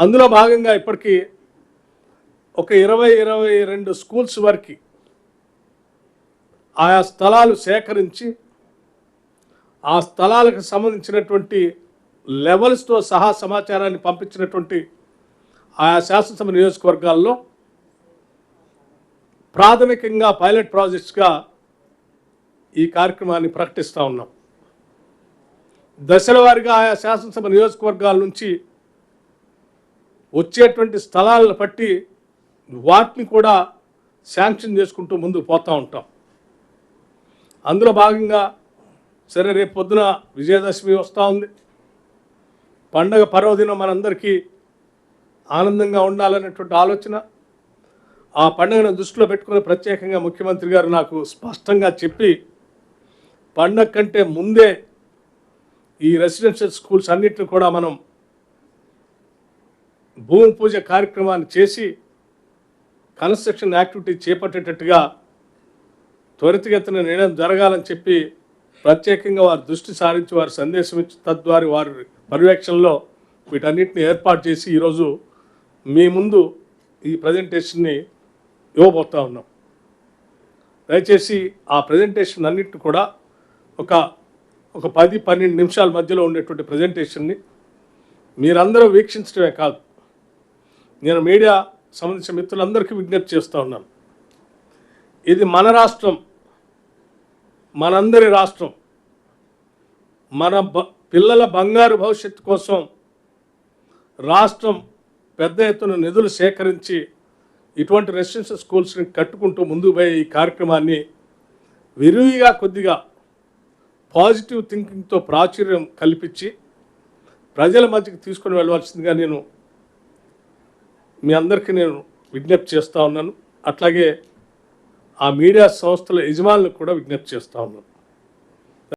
అందులో భాగంగా ఇప్పటికీ ఒక 22 స్కూల్స్ వరకు ఆయా స్థలాలు సేకరించి ఆ స్థలాలకు సంబంధించినటువంటి లెవెల్స్తో సహా సమాచారాన్ని పంపించినటువంటి ఆయా శాసనసభ నియోజకవర్గాల్లో ప్రాథమికంగా పైలట్ ప్రాజెక్ట్స్గా ఈ కార్యక్రమాన్ని ప్రకటిస్తూ ఉన్నాం. దశల వారీగా ఆయా శాసనసభ నియోజకవర్గాల నుంచి వచ్చేటువంటి స్థలాలను బట్టి వాటిని కూడా శాంక్షన్ చేసుకుంటూ ముందుకు పోతూ ఉంటాం. అందులో భాగంగా సరే రేపు పొద్దున విజయదశమి వస్తూ ఉంది. పండగ పర్వదినం మనందరికీ ఆనందంగా ఉండాలనేటువంటి ఆలోచన, ఆ పండుగను దృష్టిలో పెట్టుకుని ప్రత్యేకంగా ముఖ్యమంత్రి గారు నాకు స్పష్టంగా చెప్పి పండగ కంటే ముందే ఈ రెసిడెన్షియల్ స్కూల్స్ అన్నిటిని కూడా మనం భూమి పూజ కార్యక్రమాన్ని చేసి కన్స్ట్రక్షన్ యాక్టివిటీ చేపట్టేటట్టుగా త్వరితగతిన నిర్ణయం జరగాలని చెప్పి ప్రత్యేకంగా వారి దృష్టి సారించి వారి సందేశం ఇచ్చి తద్వారా వారి పర్యవేక్షణలో వీటన్నిటిని ఏర్పాటు చేసి ఈరోజు మీ ముందు ఈ ప్రజెంటేషన్ని ఇవ్వబోతూ ఉన్నాం. దయచేసి ఆ ప్రజెంటేషన్ అన్నిటిని కూడా ఒక 10-12 నిమిషాల మధ్యలో ఉండేటువంటి ప్రజెంటేషన్ని మీరందరూ వీక్షించడమే కాదు, నేను మీడియా సంబంధించిన మిత్రులందరికీ విజ్ఞప్తి చేస్తూ ఉన్నాను. ఇది మన రాష్ట్రం, మనందరి రాష్ట్రం. మన పిల్లల బంగారు భవిష్యత్తు కోసం రాష్ట్రం పెద్ద ఎత్తున నిధులు సేకరించి ఇటువంటి రెసిడెన్షియల్ స్కూల్స్ని కట్టుకుంటూ ముందుకు పోయే ఈ కార్యక్రమాన్ని విరివిగా కొద్దిగా పాజిటివ్ థింకింగ్తో ప్రాచుర్యం కల్పించి ప్రజల మధ్యకి తీసుకొని వెళ్ళవలసిందిగా మీ అందరికీ నేను విజ్ఞప్తి చేస్తూ ఉన్నాను. అట్లాగే ఆ మీడియా సంస్థల యజమానులకు కూడా విజ్ఞప్తి చేస్తూ ఉన్నాను.